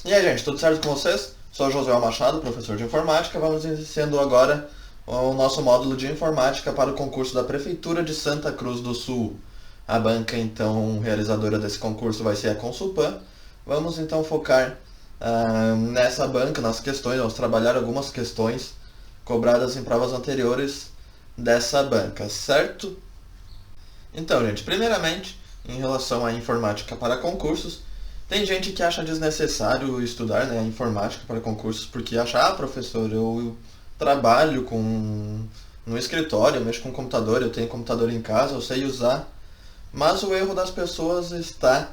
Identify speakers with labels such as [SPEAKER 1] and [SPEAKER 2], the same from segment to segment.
[SPEAKER 1] E aí, gente, tudo certo com vocês? Sou o Josué Machado, professor de informática. Vamos iniciando agora o nosso módulo de informática para o concurso da Prefeitura de Santa Cruz do Sul. A banca, então, realizadora desse concurso vai ser a Consulpan. Vamos, então, focar nessa banca, nas questões, vamos trabalhar algumas questões cobradas em provas anteriores dessa banca, certo? Então, gente, primeiramente, em relação à informática para concursos, tem gente que acha desnecessário estudar, né, informática para concursos porque acha, professor, eu trabalho no escritório, eu mexo com computador, eu tenho computador em casa, eu sei usar. Mas o erro das pessoas está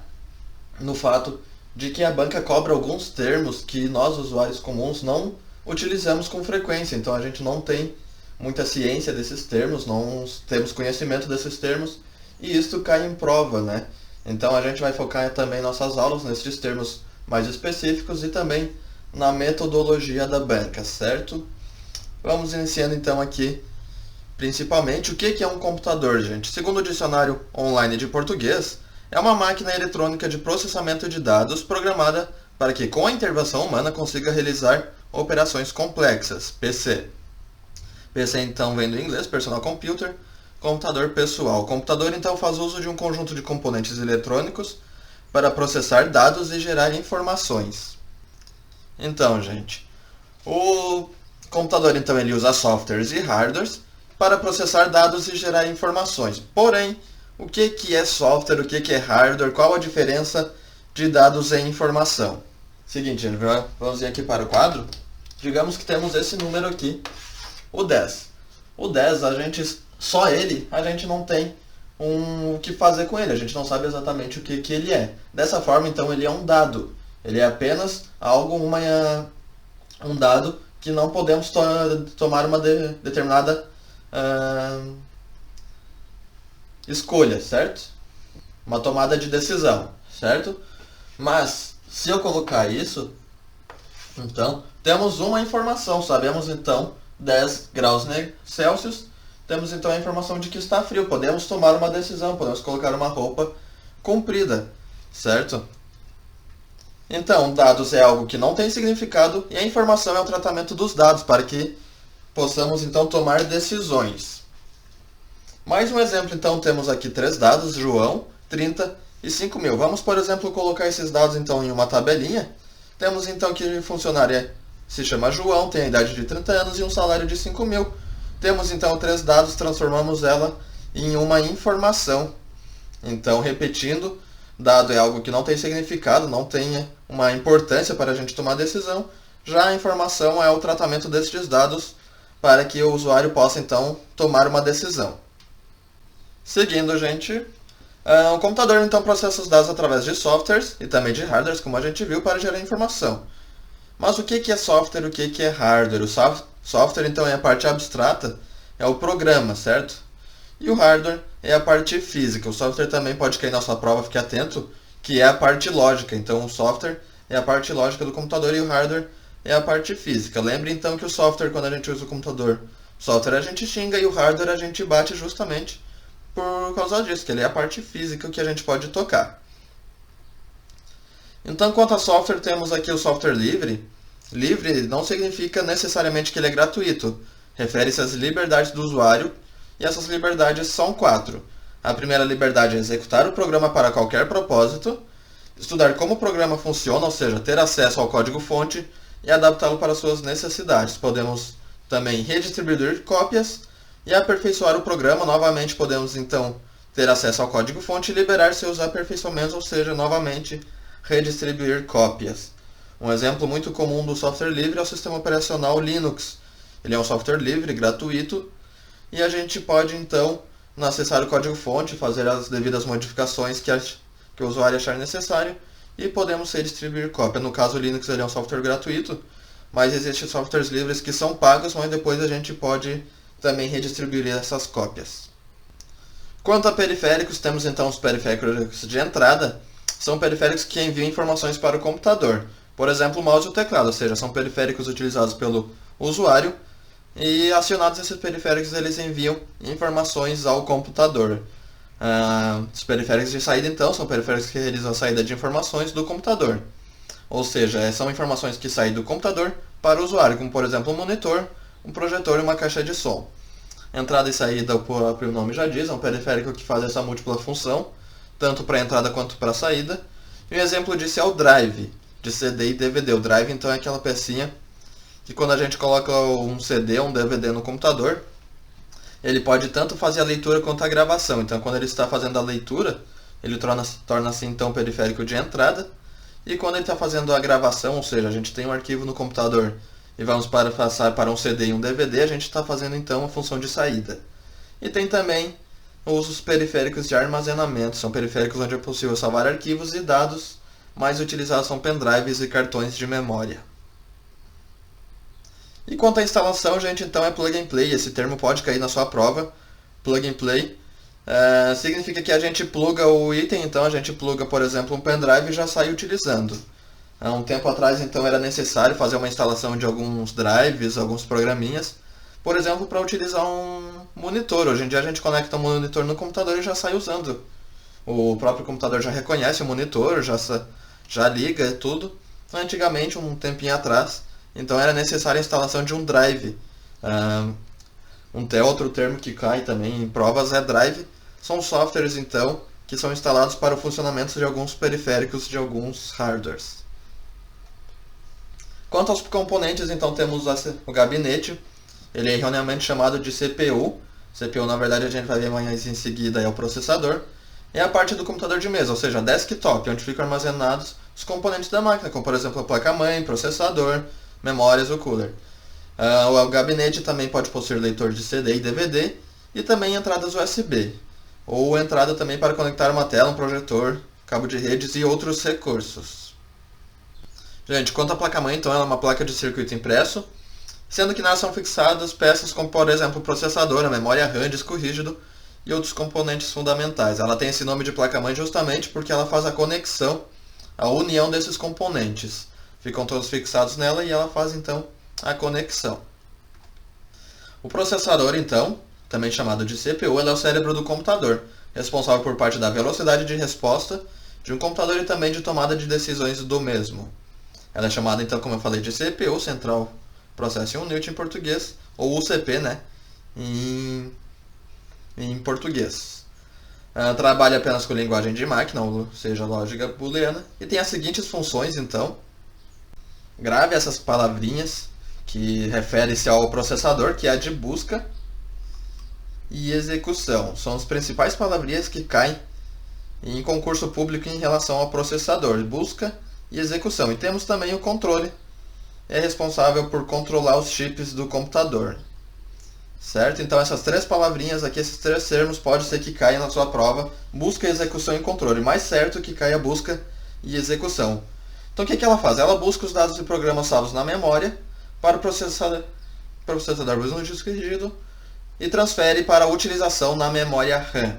[SPEAKER 1] no fato de que a banca cobra alguns termos que nós, usuários comuns, não utilizamos com frequência. Então a gente não tem muita ciência desses termos, não temos conhecimento desses termos e isto cai em prova, né? Então a gente vai focar também nossas aulas nesses termos mais específicos e também na metodologia da banca, certo? Vamos iniciando então aqui, principalmente, o que é um computador, gente? Segundo o dicionário online de português, é uma máquina eletrônica de processamento de dados programada para que, com a intervenção humana, consiga realizar operações complexas, PC. PC, então, vem do inglês, Personal Computer, computador pessoal. O computador, então, faz uso de um conjunto de componentes eletrônicos para processar dados e gerar informações. Então, gente, o computador, então, ele usa softwares e hardwares para processar dados e gerar informações. Porém, o que é software, o que é hardware, qual a diferença de dados e informação? Seguinte, gente, vamos ir aqui para o quadro. Digamos que temos esse número aqui, o 10. O 10, só ele, a gente não tem o que fazer com ele, a gente não sabe exatamente o que ele é. Dessa forma, então, ele é um dado. Ele é apenas um dado que não podemos tomar uma determinada escolha, certo? Uma tomada de decisão, certo? Mas, se eu colocar isso, então, temos uma informação, sabemos então 10 graus Celsius, temos então a informação de que está frio, podemos tomar uma decisão, podemos colocar uma roupa comprida, certo? Então, dados é algo que não tem significado e a informação é o tratamento dos dados para que possamos então tomar decisões. Mais um exemplo, então, temos aqui 3 dados, João, 30 e 5.000. Vamos, por exemplo, colocar esses dados então em uma tabelinha. Temos então que o funcionário se chama João, tem a idade de 30 anos e um salário de 5.000. Temos então 3 dados, transformamos ela em uma informação. Então, repetindo, dado é algo que não tem significado, não tem uma importância para a gente tomar decisão. Já a informação é o tratamento destes dados para que o usuário possa então tomar uma decisão. Seguindo, gente, o computador então processa os dados através de softwares e também de hardwares, como a gente viu, para gerar informação. Mas o que é software, o que é hardware? O software então é a parte abstrata, é o programa, certo? E o hardware é a parte física. O software também pode cair na sua prova, fique atento, que é a parte lógica. Então o software é a parte lógica do computador e o hardware é a parte física. Lembre então que o software, quando a gente usa o computador, software a gente xinga e o hardware a gente bate justamente por causa disso, que ele é a parte física que a gente pode tocar. Então, quanto a software, temos aqui o software livre. Livre não significa necessariamente que ele é gratuito. Refere-se às liberdades do usuário, e essas liberdades são 4. A primeira liberdade é executar o programa para qualquer propósito, estudar como o programa funciona, ou seja, ter acesso ao código-fonte e adaptá-lo para suas necessidades. Podemos também redistribuir cópias e aperfeiçoar o programa. Novamente, podemos então ter acesso ao código-fonte e liberar seus aperfeiçoamentos, ou seja, novamente redistribuir cópias. Um exemplo muito comum do software livre é o sistema operacional Linux. Ele é um software livre, gratuito, e a gente pode então acessar o código-fonte, fazer as devidas modificações que o usuário achar necessário e podemos redistribuir cópia. No caso, o Linux ele é um software gratuito, mas existem softwares livres que são pagos, mas depois a gente pode também redistribuir essas cópias. Quanto a periféricos, temos então os periféricos de entrada. São periféricos que enviam informações para o computador. Por exemplo, o mouse e o teclado, ou seja, são periféricos utilizados pelo usuário e acionados esses periféricos eles enviam informações ao computador. Os periféricos de saída, então, são periféricos que realizam a saída de informações do computador. Ou seja, são informações que saem do computador para o usuário, como por exemplo um monitor, um projetor e uma caixa de som. Entrada e saída, o próprio nome já diz, é um periférico que faz essa múltipla função, tanto para entrada quanto para saída. E um exemplo disso é o drive, de CD e DVD. O drive então é aquela pecinha que quando a gente coloca um CD ou um DVD no computador, ele pode tanto fazer a leitura quanto a gravação. Então quando ele está fazendo a leitura, ele torna-se então periférico de entrada. E quando ele está fazendo a gravação, ou seja, a gente tem um arquivo no computador e vamos passar para um CD e um DVD, a gente está fazendo então a função de saída. E tem também os periféricos de armazenamento, são periféricos onde é possível salvar arquivos e dados, mais utilizados são pendrives e cartões de memória. E quanto à instalação, gente, então é plug and play, esse termo pode cair na sua prova, plug and play. Significa que a gente pluga o item, então a gente pluga, por exemplo, um pendrive e já sai utilizando. Há um tempo atrás, então, era necessário fazer uma instalação de alguns drives, alguns programinhas, por exemplo, para utilizar um monitor. Hoje em dia a gente conecta um monitor no computador e já sai usando. O próprio computador já reconhece o monitor, já liga tudo. Antigamente, um tempinho atrás, então era necessária a instalação de um drive. Outro termo que cai também em provas é drive. São softwares, então, que são instalados para o funcionamento de alguns periféricos de alguns hardwares. Quanto aos componentes, então temos o gabinete. Ele é erroneamente chamado de CPU. CPU, na verdade, a gente vai ver mais em seguida, é o processador. É a parte do computador de mesa, ou seja, desktop, onde ficam armazenados os componentes da máquina, como por exemplo a placa-mãe, processador, memórias ou cooler. O gabinete também pode possuir leitor de CD e DVD e também entradas USB, ou entrada também para conectar uma tela, um projetor, cabo de redes e outros recursos. Gente, quanto à placa-mãe, então ela é uma placa de circuito impresso, sendo que nela são fixadas peças como por exemplo o processador, a memória RAM, disco rígido e outros componentes fundamentais. Ela tem esse nome de placa-mãe justamente porque ela faz a conexão, a união desses componentes. Ficam todos fixados nela e ela faz então a conexão. O processador, então, também chamado de CPU, ele é o cérebro do computador, responsável por parte da velocidade de resposta de um computador e também de tomada de decisões do mesmo. Ela é chamada, então, como eu falei, de CPU, Central Processing Unit em português, ou UCP, né, em português. Trabalha apenas com linguagem de máquina, ou seja, lógica booleana, e tem as seguintes funções, então. Grave essas palavrinhas que refere-se ao processador, que é a de busca e execução. São as principais palavrinhas que caem em concurso público em relação ao processador, busca e execução. E temos também o controle, é responsável por controlar os chips do computador. Certo? Então essas três palavrinhas aqui, esses três termos, pode ser que caiam na sua prova, busca, execução e controle. Mais certo que caia busca e execução. Então o que ela faz? Ela busca os dados e programas salvos na memória para o processador no disco rígido e transfere para a utilização na memória RAM.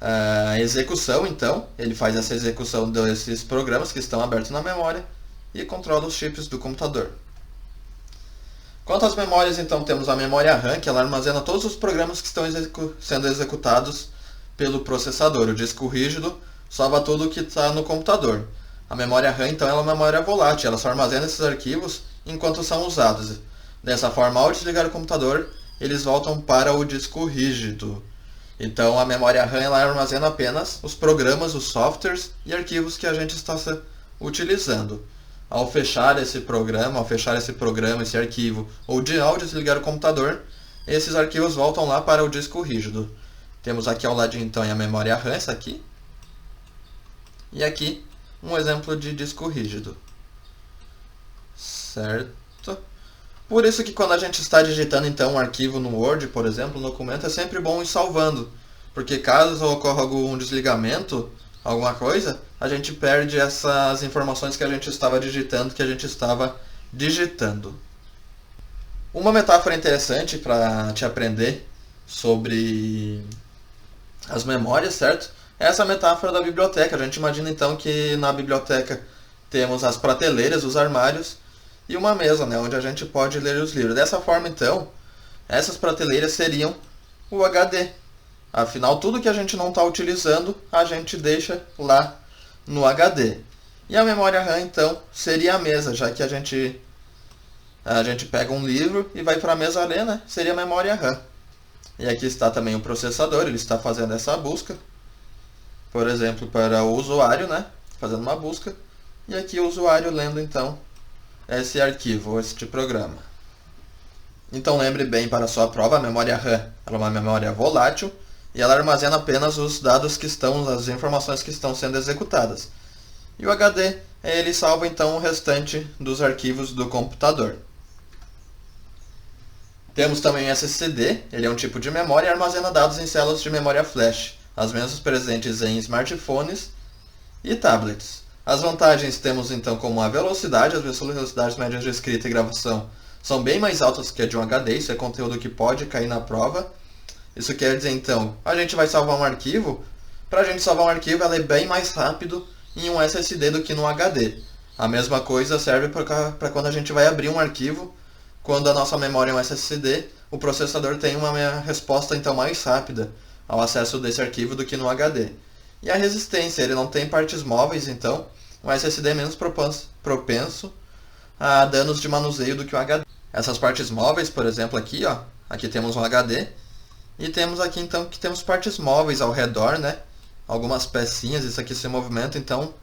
[SPEAKER 1] A execução, então, ele faz essa execução desses programas que estão abertos na memória e controla os chips do computador. Quanto às memórias, então, temos a memória RAM, que ela armazena todos os programas que estão sendo executados pelo processador. O disco rígido salva tudo o que está no computador. A memória RAM, então, é uma memória volátil, ela só armazena esses arquivos enquanto são usados. Dessa forma, ao desligar o computador, eles voltam para o disco rígido. Então, a memória RAM ela armazena apenas os programas, os softwares e arquivos que a gente está utilizando. Ao fechar esse programa, esse arquivo, ou ao desligar o computador, esses arquivos voltam lá para o disco rígido. Temos aqui ao ladinho então a memória RAM, essa aqui. E aqui um exemplo de disco rígido. Certo? Por isso que quando a gente está digitando então um arquivo no Word, por exemplo, no documento, é sempre bom ir salvando. Porque caso ocorra algum desligamento, alguma coisa, a gente perde essas informações que a gente estava digitando. Uma metáfora interessante para te aprender sobre as memórias, certo? É essa metáfora da biblioteca. A gente imagina então que na biblioteca temos as prateleiras, os armários e uma mesa, né, onde a gente pode ler os livros. Dessa forma, então, essas prateleiras seriam o HD. Afinal, tudo que a gente não está utilizando, a gente deixa lá no HD. E a memória RAM, então, seria a mesa, já que a gente pega um livro e vai para a mesa ler, né? Seria a memória RAM. E aqui está também o processador, ele está fazendo essa busca. Por exemplo, para o usuário, né? Fazendo uma busca. E aqui o usuário lendo, então, esse arquivo, este programa. Então lembre bem para a sua prova, a memória RAM ela é uma memória volátil e ela armazena apenas os dados que estão, as informações que estão sendo executadas. E o HD, ele salva então o restante dos arquivos do computador. Temos também o SSD, ele é um tipo de memória e armazena dados em células de memória flash, as mesmas presentes em smartphones e tablets. As vantagens temos então como a velocidade, as velocidades médias de escrita e gravação são bem mais altas que a de um HD, isso é conteúdo que pode cair na prova. Isso quer dizer então, a gente vai salvar um arquivo, para a gente salvar um arquivo ela é bem mais rápido em um SSD do que no HD. A mesma coisa serve para quando a gente vai abrir um arquivo. Quando a nossa memória é um SSD, o processador tem uma resposta então mais rápida ao acesso desse arquivo do que no HD. E a resistência, ele não tem partes móveis, então o SSD é menos propenso a danos de manuseio do que o HD. Essas partes móveis, por exemplo, aqui, ó, aqui temos um HD e temos aqui então que temos partes móveis ao redor, né? Algumas pecinhas, isso aqui se movimenta, então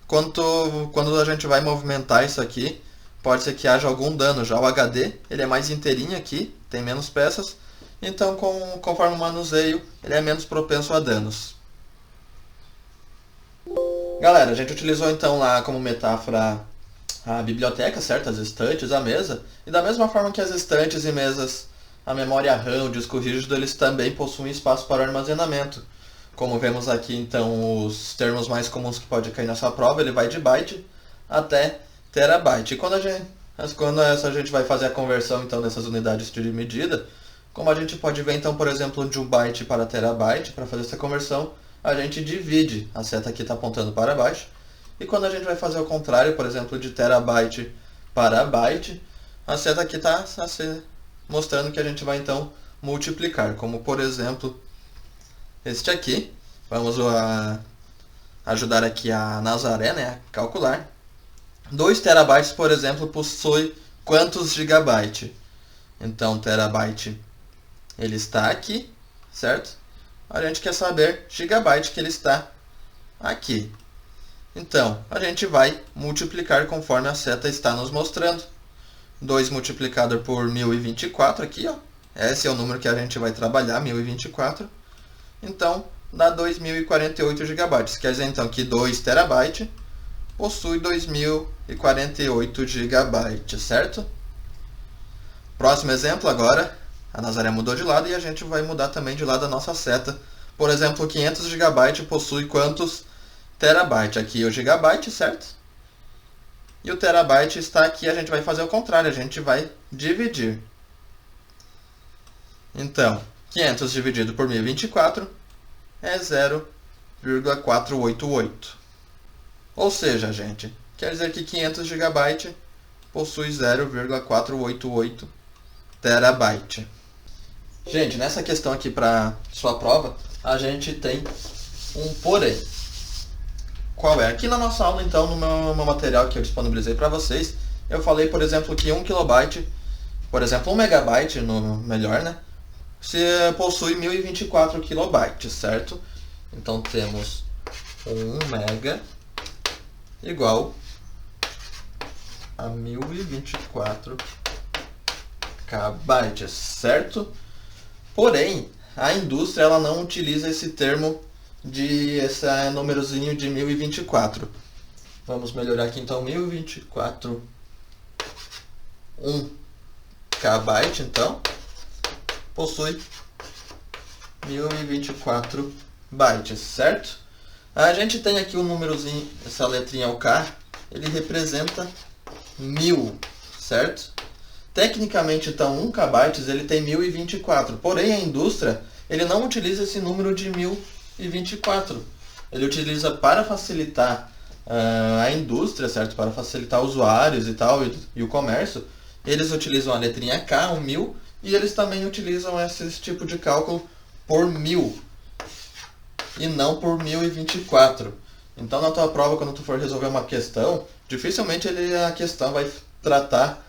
[SPEAKER 1] quando a gente vai movimentar isso aqui, pode ser que haja algum dano. Já o HD, ele é mais inteirinho aqui, tem menos peças, então conforme o manuseio, ele é menos propenso a danos. Galera, a gente utilizou então lá como metáfora a biblioteca, certo? As estantes, a mesa, e da mesma forma que as estantes e mesas, a memória RAM, o disco rígido, eles também possuem espaço para armazenamento. Como vemos aqui então os termos mais comuns que pode cair nessa prova, ele vai de byte até terabyte. E quando a gente vai fazer a conversão então dessas unidades de medida, como a gente pode ver então, por exemplo, de 1 byte para terabyte, para fazer essa conversão, a gente divide, a seta aqui está apontando para baixo, e quando a gente vai fazer o contrário, por exemplo, de terabyte para byte, a seta aqui está mostrando que a gente vai então multiplicar, como por exemplo, este aqui. Vamos ajudar aqui a Nazaré, né, a calcular. 2 terabytes, por exemplo, possui quantos gigabyte? Então, terabyte, ele está aqui, certo? A gente quer saber gigabyte, que ele está aqui. Então, a gente vai multiplicar conforme a seta está nos mostrando. 2 multiplicado por 1024 aqui, ó. Esse é o número que a gente vai trabalhar, 1024. Então, dá 2048 gigabytes. Quer dizer então que 2 terabytes possui 2048 gigabytes, certo? Próximo exemplo agora, a Nazaré mudou de lado e a gente vai mudar também de lado a nossa seta. Por exemplo, 500 gigabytes possui quantos terabytes? Aqui é o gigabyte, certo? E o terabyte está aqui, a gente vai fazer o contrário, a gente vai dividir. Então, 500 dividido por 1024 é 0,488. Ou seja, gente, quer dizer que 500 GB possui 0,488 terabyte. Gente, nessa questão aqui para sua prova, a gente tem um porém. Qual é? Aqui na nossa aula, então, no meu material que eu disponibilizei para vocês, eu falei, por exemplo, que 1 kilobyte, por exemplo, 1 megabyte, no melhor, né? Se possui 1024 kilobytes, certo? Então temos 1 mega igual a 1024 kbytes, certo? Porém, a indústria ela não utiliza esse termo esse númerozinho de 1024. Vamos melhorar aqui então, 1024 1 kbyte, então possui 1024 bytes, certo? A gente tem aqui o númerozinho, essa letrinha o K, ele representa 1000, certo? Tecnicamente, então, 1 kbytes ele tem 1024, porém a indústria ele não utiliza esse número de 1024. Ele utiliza para facilitar a indústria, certo? Para facilitar usuários e tal, e o comércio. Eles utilizam a letrinha K, o 1000, e eles também utilizam esse tipo de cálculo por 1000 e não por 1024. Então na tua prova, quando tu for resolver uma questão, dificilmente a questão vai tratar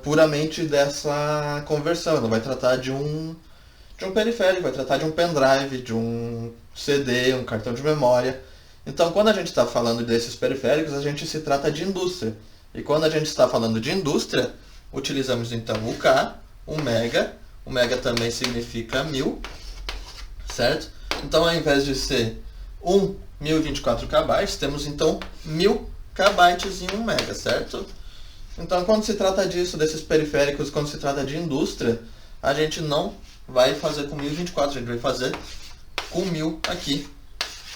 [SPEAKER 1] puramente dessa conversão. Não vai tratar de um periférico, vai tratar de um pendrive, de um CD, um cartão de memória. Então quando a gente está falando desses periféricos, a gente se trata de indústria. E quando a gente está falando de indústria, utilizamos então o K, o mega. O mega também significa 1000, certo? Então ao invés de ser 1024 KB, temos então 1000 KB em 1 mega, certo? Então quando se trata disso, desses periféricos, quando se trata de indústria, a gente não vai fazer com 1024, a gente vai fazer com 1000 aqui,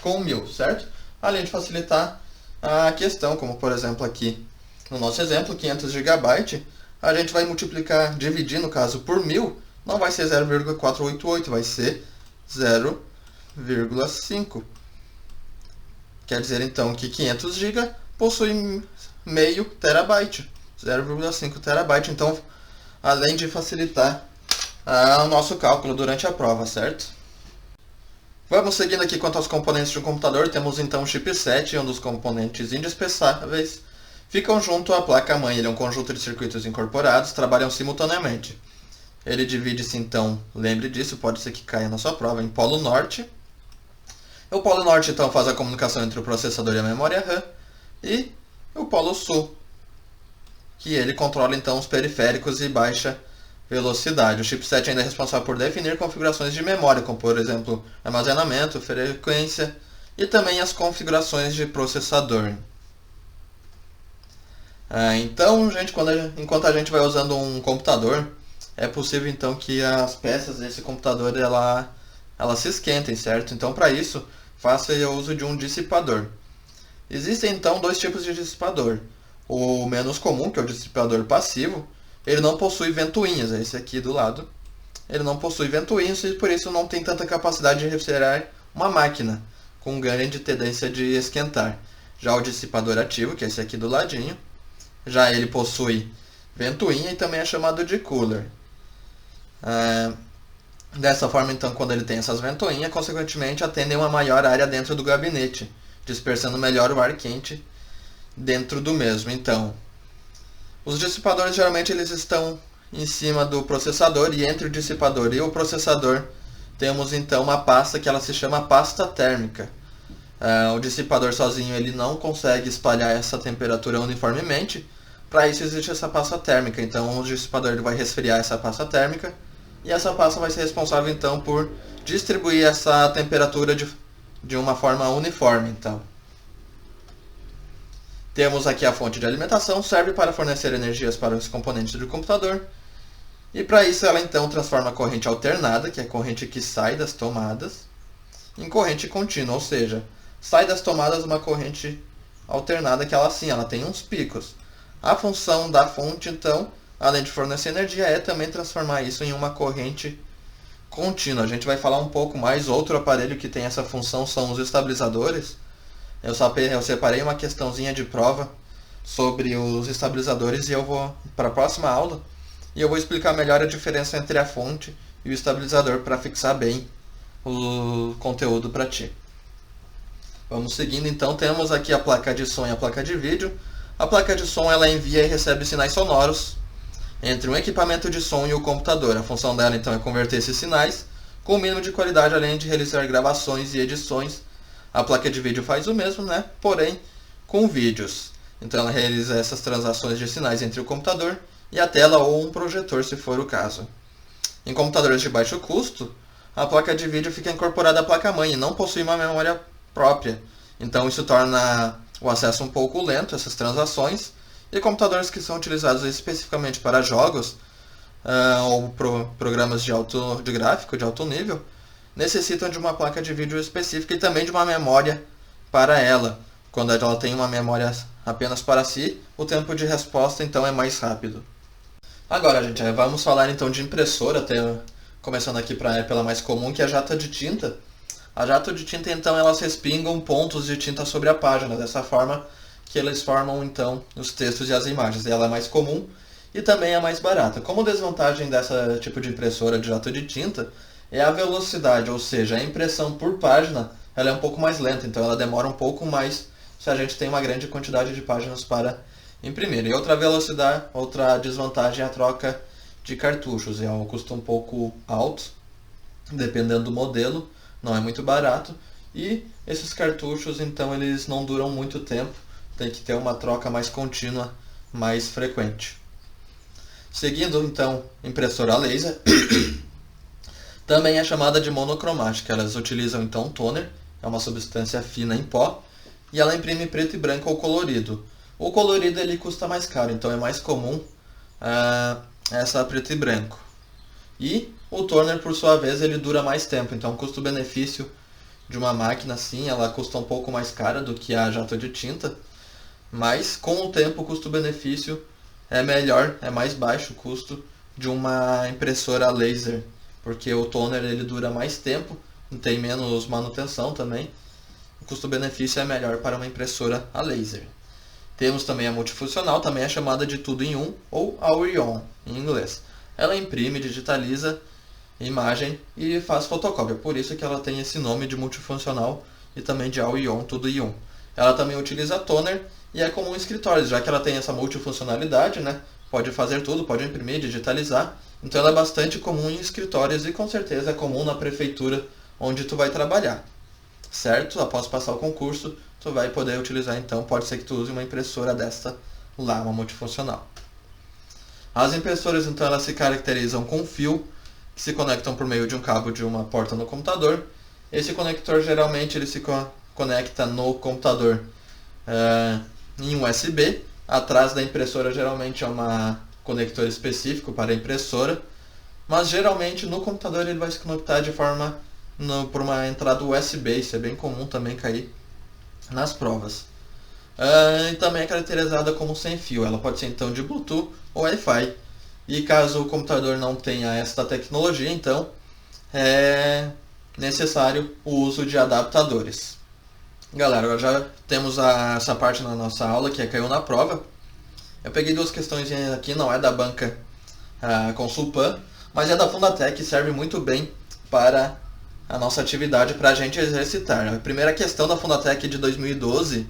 [SPEAKER 1] com 1000, certo? Além de facilitar a questão, como por exemplo aqui no nosso exemplo, 500 GB, a gente vai multiplicar, dividir no caso por 1000, não vai ser 0,488, vai ser 0,5. Quer dizer então que 500 GB possui meio terabyte, 0,5 terabyte. Então, além de facilitar o nosso cálculo durante a prova, certo? Vamos seguindo aqui quanto aos componentes de um computador. Temos então o chipset, um dos componentes indispensáveis. Ficam junto à placa-mãe. Ele é um conjunto de circuitos incorporados, trabalham simultaneamente. Ele divide-se então, lembre disso, pode ser que caia na sua prova, em polo norte. O polo norte então faz a comunicação entre o processador e a memória RAM. E o polo sul, que ele controla então os periféricos e baixa velocidade. O chipset ainda é responsável por definir configurações de memória, como por exemplo armazenamento, frequência e também as configurações de processador. Então, gente, enquanto a gente vai usando um computador, é possível então que as peças desse computador elas se esquentem, certo? Então, para isso, faça o uso de um dissipador. Existem então dois tipos de dissipador. O menos comum, que é o dissipador passivo, ele não possui ventoinhas, é esse aqui do lado. Ele não possui ventoinhas e por isso não tem tanta capacidade de refrigerar uma máquina, com grande tendência de esquentar. Já o dissipador ativo, que é esse aqui do ladinho, já ele possui ventoinha e também é chamado de cooler. Dessa forma, então, quando ele tem essas ventoinhas, consequentemente atendem uma maior área dentro do gabinete, dispersando melhor o ar quente dentro do mesmo. Então, os dissipadores geralmente eles estão em cima do processador e entre o dissipador e o processador temos então uma pasta que ela se chama pasta térmica. O dissipador sozinho ele não consegue espalhar essa temperatura uniformemente. Para isso existe essa pasta térmica. Então o dissipador ele vai resfriar essa pasta térmica e essa pasta vai ser responsável então por distribuir essa temperatura de uma forma uniforme. Então, temos aqui a fonte de alimentação, serve para fornecer energias para os componentes do computador. E para isso ela então transforma a corrente alternada, que é a corrente que sai das tomadas, em corrente contínua, ou seja, sai das tomadas uma corrente alternada que ela tem uns picos. A função da fonte então, além de fornecer energia, é também transformar isso em uma corrente contínua. A gente vai falar um pouco mais. Outro aparelho que tem essa função são os estabilizadores. Eu separei uma questãozinha de prova sobre os estabilizadores e eu vou para a próxima aula e eu vou explicar melhor a diferença entre a fonte e o estabilizador para fixar bem o conteúdo para ti. Vamos seguindo então, temos aqui a placa de som e a placa de vídeo. A placa de som ela envia e recebe sinais sonoros entre um equipamento de som e o computador. A função dela então é converter esses sinais com o mínimo de qualidade, além de realizar gravações e edições. A placa de vídeo faz o mesmo, né? Porém com vídeos. Então ela realiza essas transações de sinais entre o computador e a tela ou um projetor, se for o caso. Em computadores de baixo custo, a placa de vídeo fica incorporada à placa-mãe e não possui uma memória própria. Então isso torna o acesso um pouco lento, essas transações. E computadores que são utilizados especificamente para jogos ou programas de gráfico de alto nível necessitam de uma placa de vídeo específica e também de uma memória para ela. Quando ela tem uma memória apenas para si, o tempo de resposta então é mais rápido. Agora, gente, vamos falar então de impressora, começando aqui pela mais comum, que é a jato de tinta. A jato de tinta, então, elas respingam pontos de tinta sobre a página, dessa forma que eles formam, então, os textos e as imagens. Ela é mais comum e também é mais barata. Como desvantagem dessa tipo de impressora de jato de tinta, é a velocidade, ou seja, a impressão por página ela é um pouco mais lenta, então ela demora um pouco mais se a gente tem uma grande quantidade de páginas para imprimir. E outra desvantagem é a troca de cartuchos, é um custo um pouco alto, dependendo do modelo, não é muito barato, e esses cartuchos então eles não duram muito tempo, tem que ter uma troca mais contínua, mais frequente. Seguindo então, impressora laser, também é chamada de monocromática. Elas utilizam então toner, é uma substância fina em pó, e ela imprime preto e branco ou colorido. O colorido ele custa mais caro, então é mais comum essa preto e branco. E o toner, por sua vez, ele dura mais tempo, então o custo-benefício de uma máquina assim, ela custa um pouco mais cara do que a jato de tinta, mas com o tempo o custo-benefício é melhor, é mais baixo o custo de uma impressora laser, porque o toner ele dura mais tempo, tem menos manutenção também, o custo-benefício é melhor para uma impressora a laser. Temos também a multifuncional, também é chamada de tudo em um, ou all-in-one em inglês. Ela imprime, digitaliza imagem e faz fotocópia, por isso que ela tem esse nome de multifuncional e também de all-in-one, tudo em um. Ela também utiliza toner e é comum em escritórios, já que ela tem essa multifuncionalidade, né? Pode fazer tudo, pode imprimir, digitalizar. Então ela é bastante comum em escritórios e com certeza é comum na prefeitura onde tu vai trabalhar. Certo? Após passar o concurso, tu vai poder utilizar então, pode ser que tu use uma impressora desta lá, uma multifuncional. As impressoras então elas se caracterizam com fio que se conectam por meio de um cabo de uma porta no computador. Esse conector geralmente ele se conecta no computador em USB. Atrás da impressora geralmente é um conector específico para a impressora, mas geralmente no computador ele vai se conectar de forma por uma entrada USB. Isso é bem comum também cair nas provas. E também é caracterizada como sem fio. Ela pode ser então de Bluetooth ou Wi-Fi. E caso o computador não tenha esta tecnologia, então é necessário o uso de adaptadores. Galera, agora já temos essa parte na nossa aula que caiu na prova. Eu peguei duas questões aqui, não é da banca Consulpan, mas é da Fundatec e serve muito bem para a nossa atividade, para a gente exercitar. A primeira questão da Fundatec de 2012,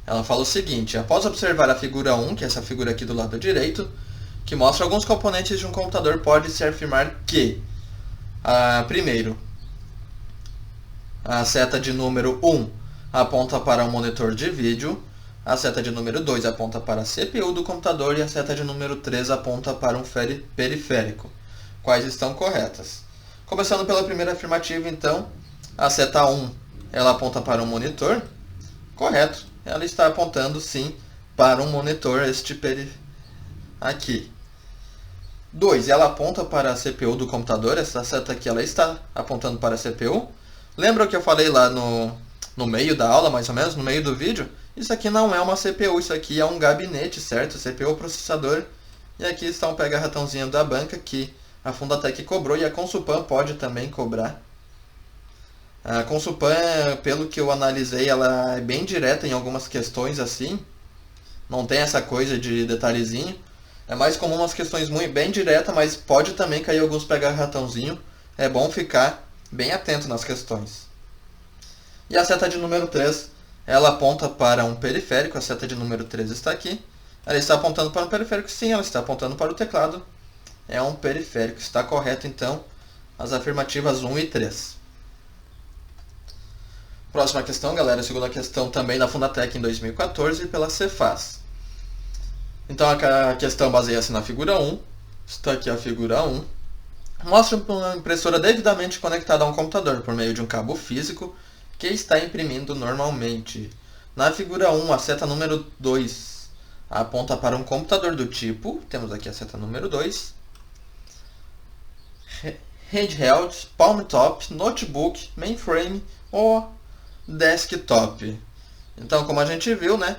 [SPEAKER 1] ela fala o seguinte: após observar a figura 1, que é essa figura aqui do lado direito, que mostra alguns componentes de um computador, pode-se afirmar que, primeiro, a seta de número 1 aponta para um monitor de vídeo, a seta de número 2 aponta para a CPU do computador e a seta de número 3 aponta para um periférico. Quais estão corretas? Começando pela primeira afirmativa, então, a seta 1 ela aponta para um monitor. Correto, ela está apontando sim para um monitor, aqui. 2, ela aponta para a CPU do computador, essa seta aqui ela está apontando para a CPU. Lembra o que eu falei lá no meio da aula, mais ou menos, no meio do vídeo? Isso aqui não é uma CPU, isso aqui é um gabinete, certo? CPU processador. E aqui está um pega-ratãozinho da banca que a Fundatec cobrou e a Consulpan pode também cobrar. A Consulpan, pelo que eu analisei, ela é bem direta em algumas questões assim. Não tem essa coisa de detalhezinho. É mais comum umas questões bem diretas, mas pode também cair alguns pega-ratãozinho. É bom ficar bem atento nas questões. E a seta de número 3, ela aponta para um periférico. A seta de número 3 está aqui. Ela está apontando para um periférico? Sim, ela está apontando para o teclado. É um periférico. Está correto, então, as afirmativas 1 e 3. Próxima questão, galera. Segunda questão também da Fundatec em 2014 pela Cefaz. Então a questão baseia-se na figura 1. Está aqui a figura 1. Mostra uma impressora devidamente conectada a um computador por meio de um cabo físico que está imprimindo normalmente. Na figura 1, a seta número 2 aponta para um computador do tipo, temos aqui a seta número 2, handheld, palm top, notebook, mainframe ou desktop. Então, como a gente viu, né,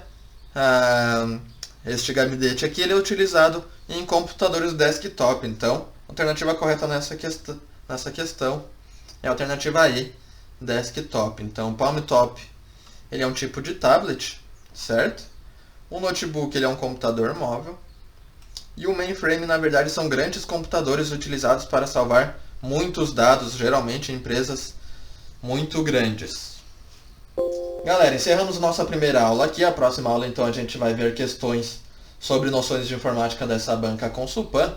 [SPEAKER 1] este gabinete aqui ele é utilizado em computadores desktop. Então, a alternativa correta nessa questão é a alternativa E, desktop. Então, palm top ele é um tipo de tablet, certo? O notebook ele é um computador móvel. E o mainframe, na verdade, são grandes computadores utilizados para salvar muitos dados, geralmente em empresas muito grandes. Galera, encerramos nossa primeira aula aqui. A próxima aula, então, a gente vai ver questões sobre noções de informática dessa banca Consulpan.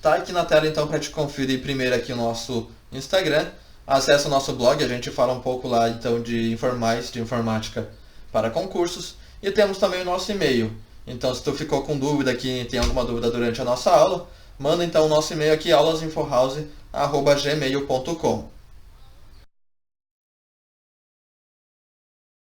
[SPEAKER 1] Tá aqui na tela, então, para te conferir primeiro aqui o nosso Instagram. Acesse o nosso blog, a gente fala um pouco lá, então, de informais, de informática para concursos. E temos também o nosso e-mail. Então, se tu ficou com dúvida aqui, tem alguma dúvida durante a nossa aula, manda então o nosso e-mail aqui, aulasinfohouse@gmail.com.